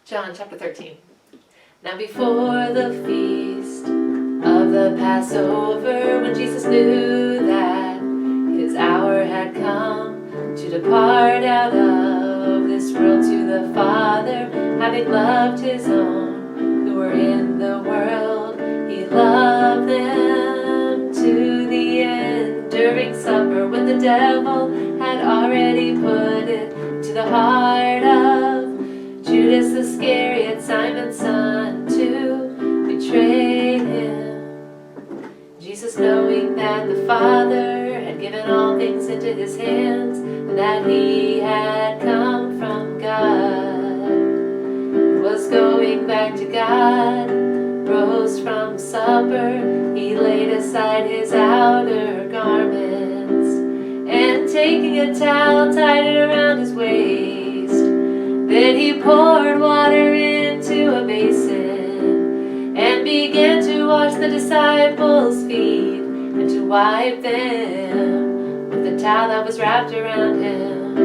John chapter 13. Now before the feast of the Passover, when Jesus knew that his hour had come to depart out of this world to the Father, having loved his own who were in the world, he loved them to the end. During supper, when the devil had already put it to the heart of Judas Iscariot, Simon's son, to betray him, Jesus, knowing that the Father had given all things into his hands, and that he had come from God, was going back to God, rose from supper, he laid aside his outer garments, and taking a towel, tied it around his waist. Then he poured water into a basin, and began to wash the disciples' feet, and to wipe them with the towel that was wrapped around him.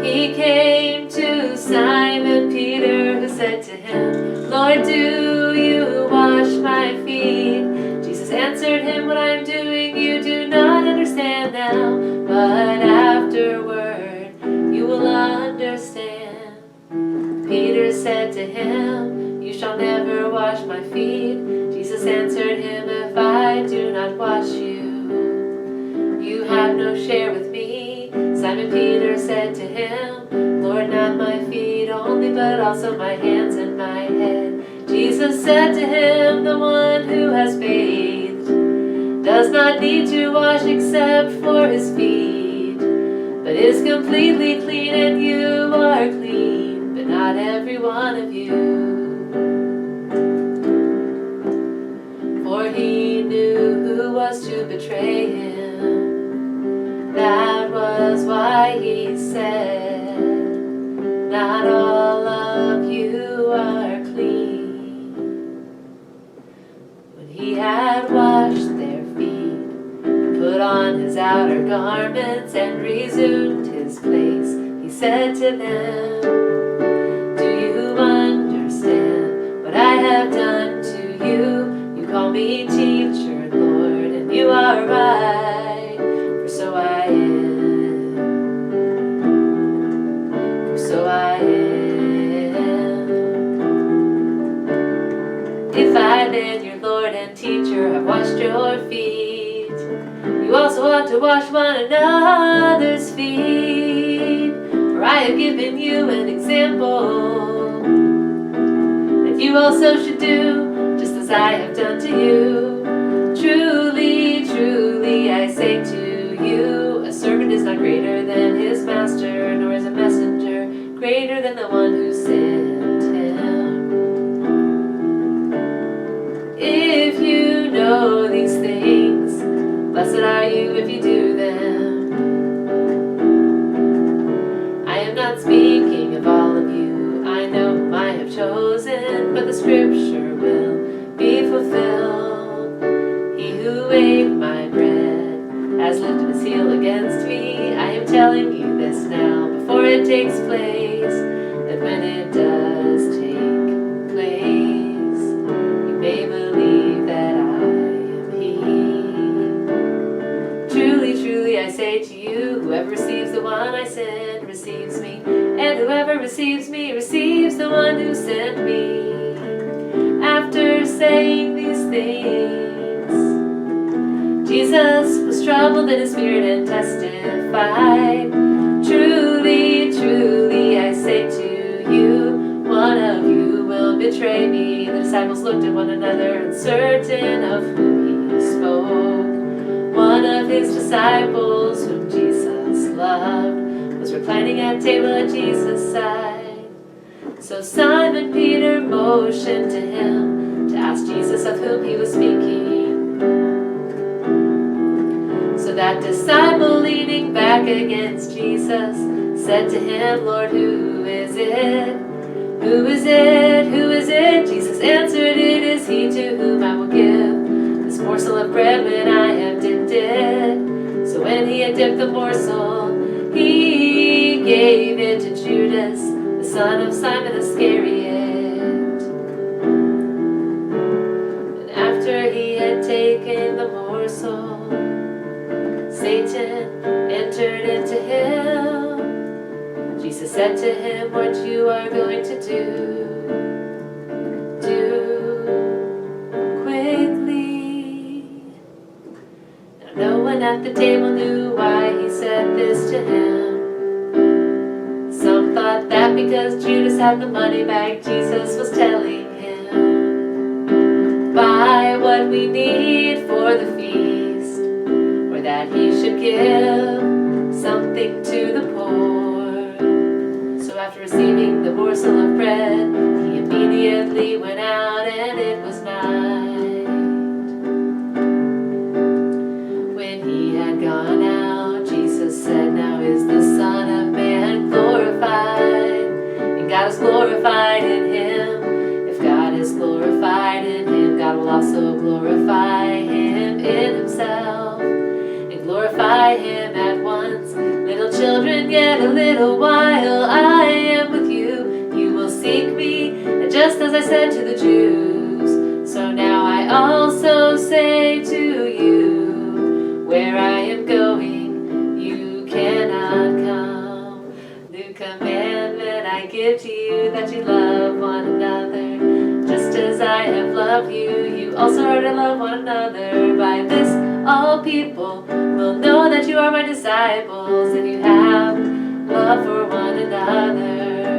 He came to Simon Peter, who said to him, Lord, do you wash my feet? Jesus answered him, what I am doing you do not understand now, but afterward you will understand. Peter said to him, you shall never wash my feet. Jesus answered him, if I do not wash you, you have no share with me. Simon Peter said to him, Lord, not my feet only, but also my hands and my head. Jesus said to him, the one who has bathed does not need to wash except for his feet, but is completely clean, and you are clean, but not every one of you. For he knew who was to betray him. That was why he said, not all of you are clean. When he had washed their feet, put on his outer garments, and resumed his place, he said to them, do you understand what I have done to you? You call me teacher, Lord, and you are right, for so I am, for so I am. If I then, your Lord and teacher, have washed your feet, you also ought to wash one another's feet. For I have given you an example that you also should do, just as I have done to you. Truly, truly, I say to you, a servant is not greater than his master, nor is a messenger greater than the one who sent him. If you know these things, blessed are you if you do them. I am not speaking of all of you, I know whom I have chosen, but the scripture will be fulfilled. He who ate my bread has lifted his heel against me. I am telling you this now, before it takes place, that when it does take place, you may believe that I am he. Truly, truly, I say to you, whoever receives the one I send receives me, and whoever receives me receives the one who sent me. After saying these things, Jesus was troubled in his spirit and testified, truly, truly, I say to you, one of you will betray me. The disciples looked at one another, uncertain of whom he spoke. One of his disciples, whom Jesus loved, was reclining at table at Jesus' side. So Simon Peter motioned to him to ask Jesus of whom he was speaking. So that disciple, leaning back against Jesus, said to him, Lord, who is it? Who is it? Who is it? Jesus answered, it is he to whom I will give this morsel of bread when I have dipped it. So when he had dipped the morsel, he gave it to Judas, the son of Simon Iscariot. And after he had taken the morsel, Satan entered into him. Jesus said to him, what you are going to do, do quickly. Now no one at the table knew why he said this to him. Some thought that because Judas had the money bag, Jesus was telling him, buy what we need for the feast, or that he should give something to the poor. So after receiving the morsel of bread, he immediately went out, and it was night. When he had gone out, Jesus said, now is the Son of Man glorified, and God is glorified in him. If God is glorified in him, God will also glorify him in himself, and glorify him at once. Little children, yet a little while I am with you. You will seek me, and just as I said to the Jews, so now I also say to you, where I am going, you cannot come. New commandment I give to you, that you love one another. Just as I have loved you, you also are to love one another. By this all people will know that you are my disciples, and you have love for one another.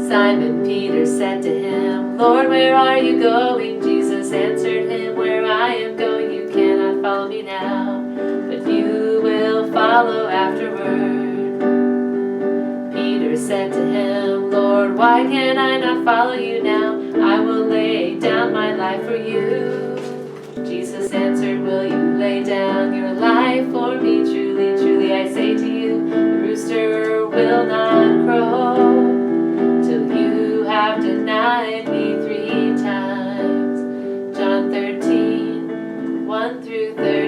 Simon Peter said to him, Lord, where are you going? Jesus answered him, where I am going you cannot follow me now, but you will follow afterward. Peter said to him, Lord, why can I not follow you now? I will lay down my life for you. Jesus answered, will you lay down your life for me? Truly, truly, I say to you, the rooster will not crow till you have denied me 3 times. John 13, 1 through 13.